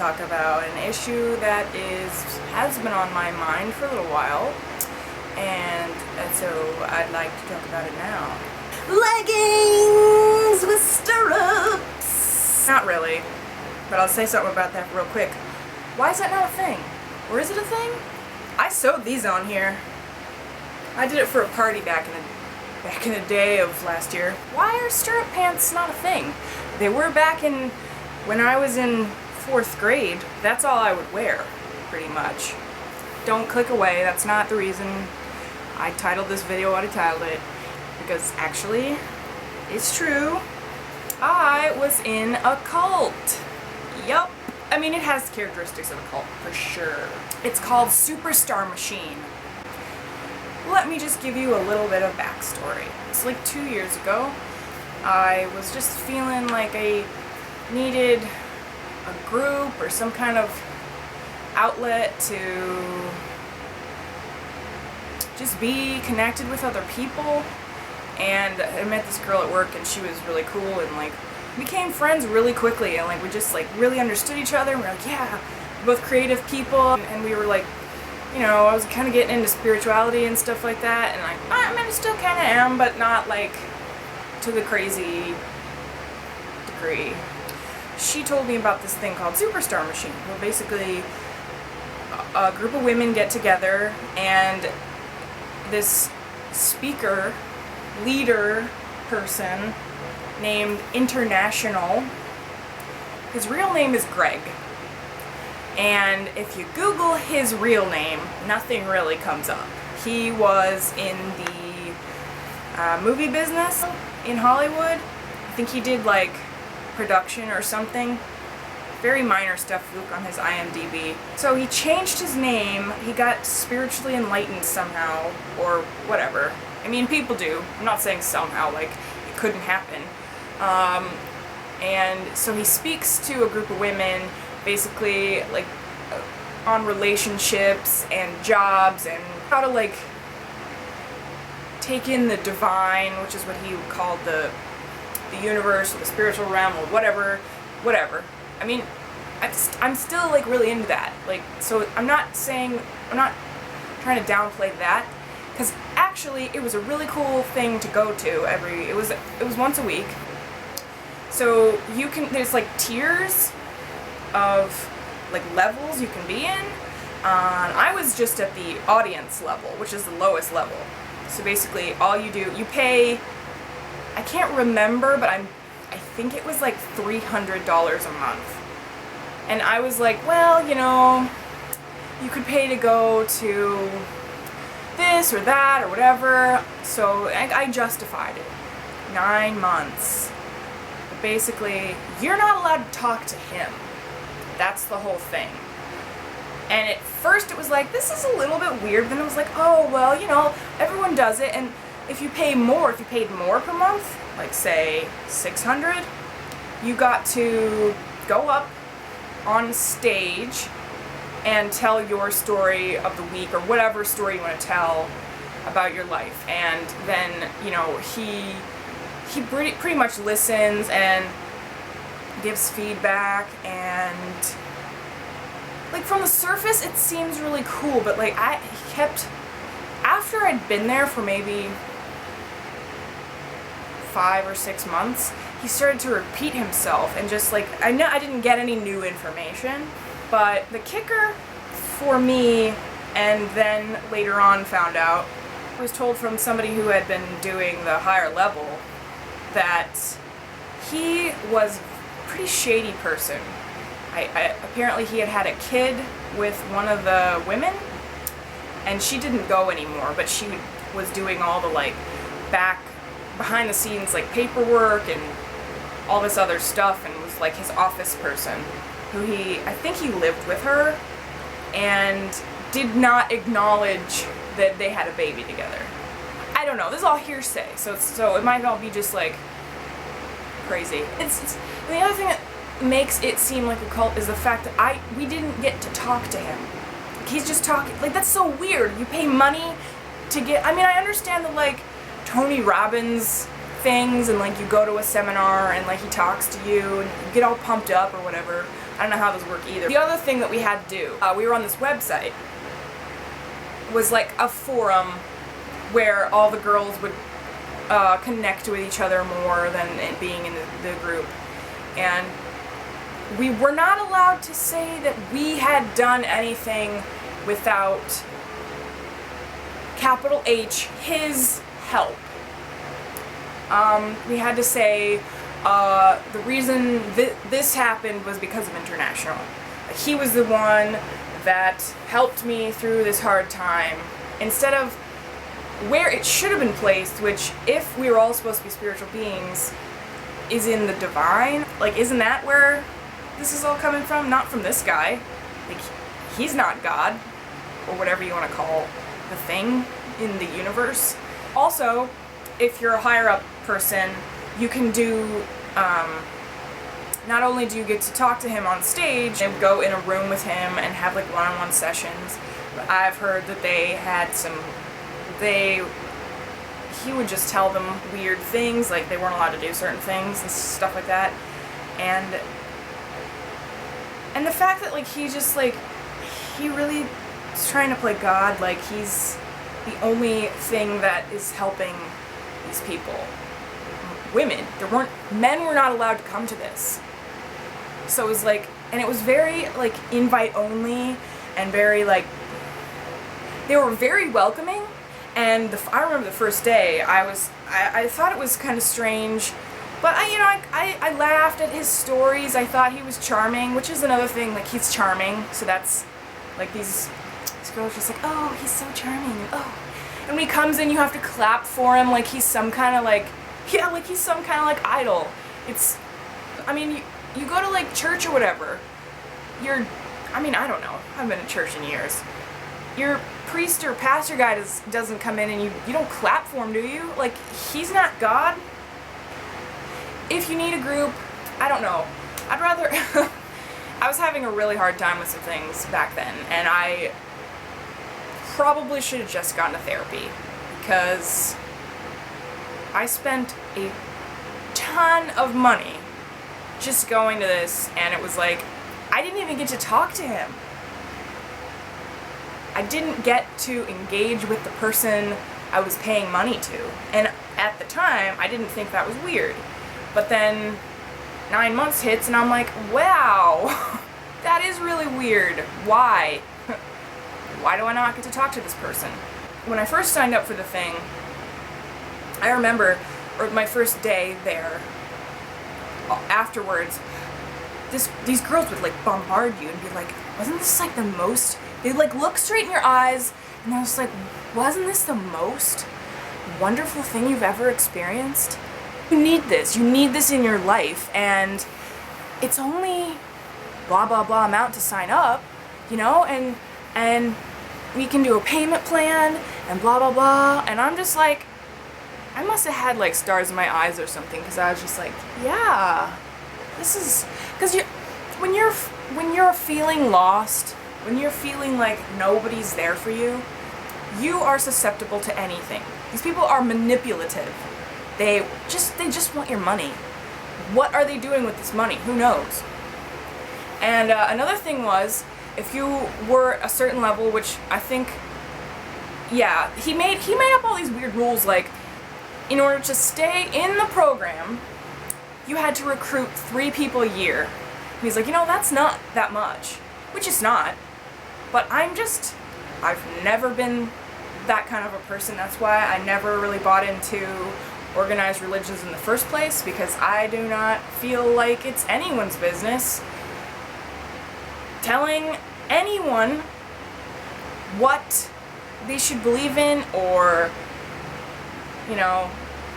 talk about an issue that has been on my mind for a little while, and so I'd like to talk about it now. Leggings with stirrups! Not really, but I'll say something about that real quick. Why is that not a thing? Or is it a thing? I sewed these on here. I did it for a party back in the day of last year. Why are stirrup pants not a thing? They were back in when I was in 4th grade. That's all I would wear, pretty much. Don't click away, that's not the reason I titled this video what I titled it. Because actually, it's true. I was in a cult. Yup. I mean, it has characteristics of a cult, for sure. It's called Superstar Machine. Let me just give you a little bit of backstory. It's like 2 years ago. I was just feeling like I needed a group or some kind of outlet to just be connected with other people. And I met this girl at work, and she was really cool, and like became friends really quickly, and like we just like really understood each other, and we were like, yeah, we're both creative people, and we were like, you know, I was kind of getting into spirituality and stuff like that, and like, I mean, I still kind of am, but not like to the crazy degree. She told me about this thing called Superstar Machine, where basically a group of women get together, and this speaker, leader person named International, his real name is Greg. And if you Google his real name, nothing really comes up. He was in the movie business in Hollywood. I think he did like production or something. Very minor stuff. Look on his IMDb. So he changed his name. He got spiritually enlightened somehow, or whatever. I mean, people do. I'm not saying somehow, like it couldn't happen. And so he speaks to a group of women, basically like on relationships and jobs and how to like take in the divine, which is what he called the universe or the spiritual realm or whatever. I mean, I'm still like really into that. Like, so I'm not trying to downplay that, because actually it was a really cool thing to go to it was once a week. So there's like tiers of like levels you can be in. I was just at the audience level, which is the lowest level. So basically all you pay, I can't remember, but I think it was like $300 a month. And I was like, well, you know, you could pay to go to this or that or whatever. So I justified it. 9 months. But basically, you're not allowed to talk to him. That's the whole thing. And at first it was like, this is a little bit weird. Then it was like, oh, well, you know, everyone does it. And if you paid more per month, like say $600, you got to go up on stage and tell your story of the week or whatever story you want to tell about your life. And then, you know, he pretty much listens and gives feedback, and like from the surface it seems really cool, but like after I'd been there for maybe 5 or 6 months, he started to repeat himself, and just like, I know I didn't get any new information, but the kicker for me, and then later on found out, I was told from somebody who had been doing the higher level that he was a pretty shady person. Apparently he had a kid with one of the women, and she didn't go anymore, but she was doing all the like behind the scenes like paperwork and all this other stuff, and was like his office person, who I think he lived with her and did not acknowledge that they had a baby together. I don't know, this is all hearsay, so it might all be just like crazy. It's the other thing that makes it seem like a cult is the fact that we didn't get to talk to him. Like, he's just talking, like, that's so weird. You pay money to get, I mean, I understand that like Tony Robbins things, and like you go to a seminar and like he talks to you and you get all pumped up or whatever, I don't know how those work either. The other thing that we had to do, we were on this website, was like a forum where all the girls would connect with each other more than being in the group. And we were not allowed to say that we had done anything without capital H, his help. We had to say the reason this happened was because of International. He was the one that helped me through this hard time, instead of where it should have been placed, which, if we were all supposed to be spiritual beings, is in the divine. Like, isn't that where this is all coming from? Not from this guy. Like, he's not God, or whatever you want to call the thing in the universe. Also, if you're a higher up person, you can do, not only do you get to talk to him on stage and go in a room with him and have like one-on-one sessions, but I've heard that they had he would just tell them weird things, like they weren't allowed to do certain things and stuff like that. And the fact that like he just like, he really is trying to play God, like he's the only thing that is helping these people. Women, men were not allowed to come to this. So it was like, and it was very like invite only, and very like, they were very welcoming. And I remember the first day, I thought it was kind of strange, but I laughed at his stories. I thought he was charming, which is another thing, like he's charming, so that's, like these girls just like, oh, he's so charming, oh. And when he comes in, you have to clap for him like he's some kind of like, yeah, like he's some kind of like idol. It's, I mean, you go to like church or whatever, I don't know, I haven't been to church in years. Your priest or pastor guy doesn't come in and you don't clap for him, do you? Like, he's not God. If you need a group, I don't know. I'd rather, I was having a really hard time with some things back then, and I probably should have just gone to therapy, because I spent a ton of money just going to this, and it was like, I didn't even get to talk to him. I didn't get to engage with the person I was paying money to. And at the time, I didn't think that was weird. But then 9 months hits and I'm like, wow, that is really weird. Why? Why do I not get to talk to this person? When I first signed up for the thing, I remember, or my first day there, afterwards, these girls would like bombard you and be like, wasn't this like the most, they'd like look straight in your eyes, and I was like, wasn't this the most wonderful thing you've ever experienced? You need this in your life, and it's only blah blah blah amount to sign up, and we can do a payment plan and blah blah blah. And I'm just like, I must have had like stars in my eyes or something, because I was just like, yeah, this is, because when you're feeling lost, when you're feeling like nobody's there for you, you are susceptible to anything. These people are manipulative. They just want your money. What are they doing with this money? Who knows? And another thing was, if you were a certain level, which I think, yeah, he made up all these weird rules, like, in order to stay in the program, you had to recruit 3 people a year. And he's like, that's not that much, which it's not. But I've never been that kind of a person. That's why I never really bought into organized religions in the first place, because I do not feel like it's anyone's business telling anyone what they should believe in, or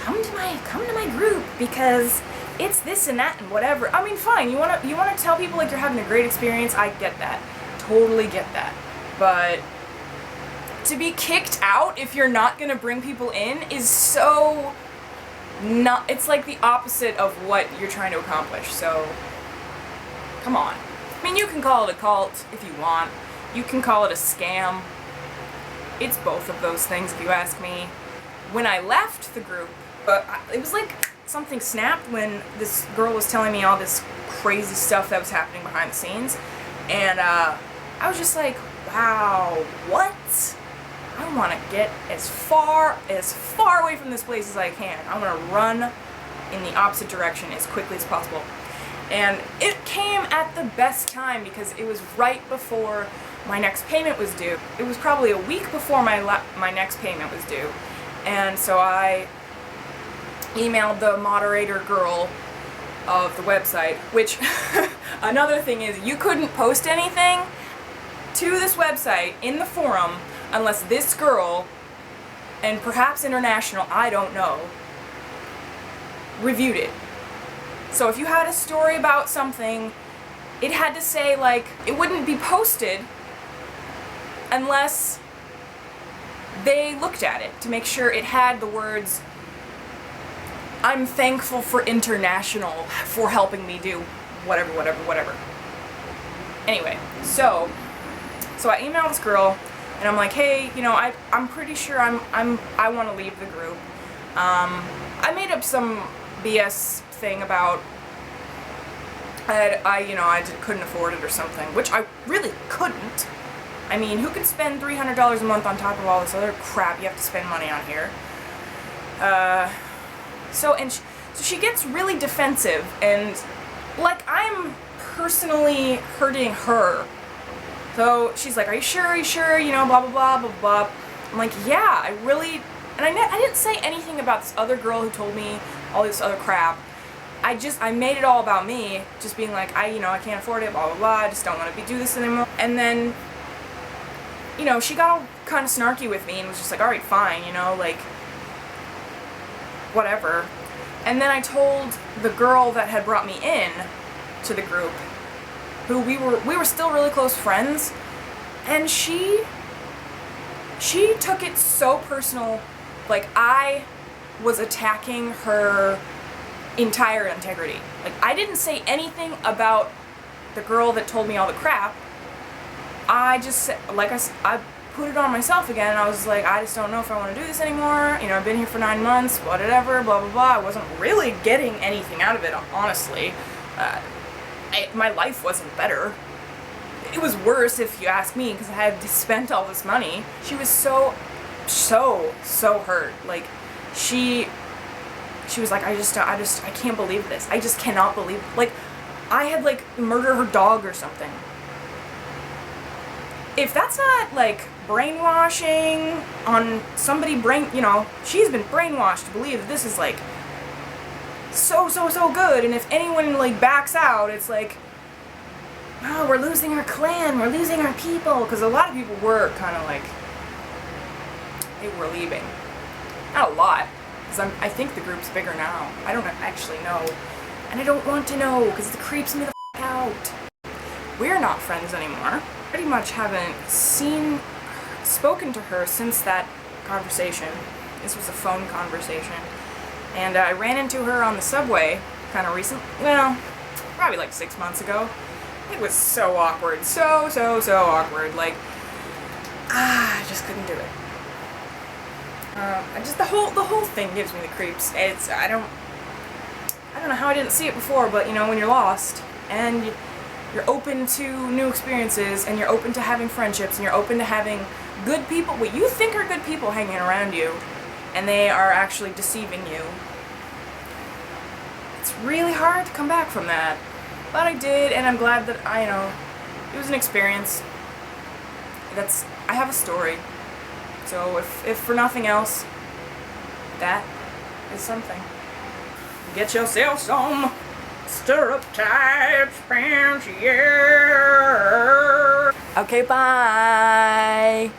come to my group because it's this and that and whatever. I mean, fine, you wanna tell people like you're having a great experience, I get that. Totally get that. But to be kicked out if you're not gonna bring people in is so not, it's like the opposite of what you're trying to accomplish. So come on. I mean, you can call it a cult if you want. You can call it a scam. It's both of those things if you ask me. When I left the group, it was like something snapped when this girl was telling me all this crazy stuff that was happening behind the scenes, and I was just like, wow, what? I want to get as far away from this place as I can. I want to run in the opposite direction as quickly as possible. And it came at the best time because it was right before my next payment was due. It was probably a week before my next payment was due. And so I emailed the moderator girl of the website, which another thing is you couldn't post anything to this website in the forum unless this girl, and perhaps international, I don't know, reviewed it. So if you had a story about something, it had to say, like, it wouldn't be posted unless they looked at it to make sure it had the words, "I'm thankful for international for helping me do whatever. Anyway, so I emailed this girl and I'm like, hey, you know, I'm pretty sure I want to leave the group. I made up some BS thing about I couldn't afford it or something, which I really couldn't. I mean, who can spend $300 a month on top of all this other crap you have to spend money on here? So she gets really defensive, and like I'm personally hurting her. So she's like, are you sure, you know, blah blah blah blah blah. I'm like, yeah, I really, and I didn't say anything about this other girl who told me all this other crap. I made it all about me, just being like, I can't afford it, blah blah blah, I just don't want to do this anymore. And then, you know, she got all kind of snarky with me and was just like, alright, fine, you know, like, whatever. And then I told the girl that had brought me in to the group, who we were still really close friends, and she took it so personal, like I was attacking her entire integrity. Like, I didn't say anything about the girl that told me all the crap. I just said, I put it on myself again, and I was like, I just don't know if I want to do this anymore. You know, I've been here for 9 months, whatever, blah, blah, blah. I wasn't really getting anything out of it, honestly. My life wasn't better. It was worse, if you ask me, because I had spent all this money. She was so hurt. Like, she was like, I can't believe this. I just cannot believe, like, I had, like, murdered her dog or something. If that's not, like, brainwashing on somebody she's been brainwashed to believe that this is, like, so good, and if anyone, like, backs out, it's like, oh, we're losing our clan, we're losing our people, because a lot of people were kind of, like, they were leaving. Not a lot, because I think the group's bigger now. I don't actually know, and I don't want to know, because it creeps me the f*** out. We're not friends anymore. Pretty much haven't spoken to her since that conversation. This was a phone conversation. And I ran into her on the subway kind of recently. Well, probably like 6 months ago. It was so awkward. So awkward. Like, I just couldn't do it. The whole thing gives me the creeps. I don't know how I didn't see it before, but you know, when you're lost and you're open to new experiences, and you're open to having friendships, and you're open to having good people, what you think are good people hanging around you, and they are actually deceiving you. It's really hard to come back from that. But I did, and I'm glad that it was an experience. I have a story. So if for nothing else, that is something. Get yourself some stirrup type Spanish, yeah. Okay, bye.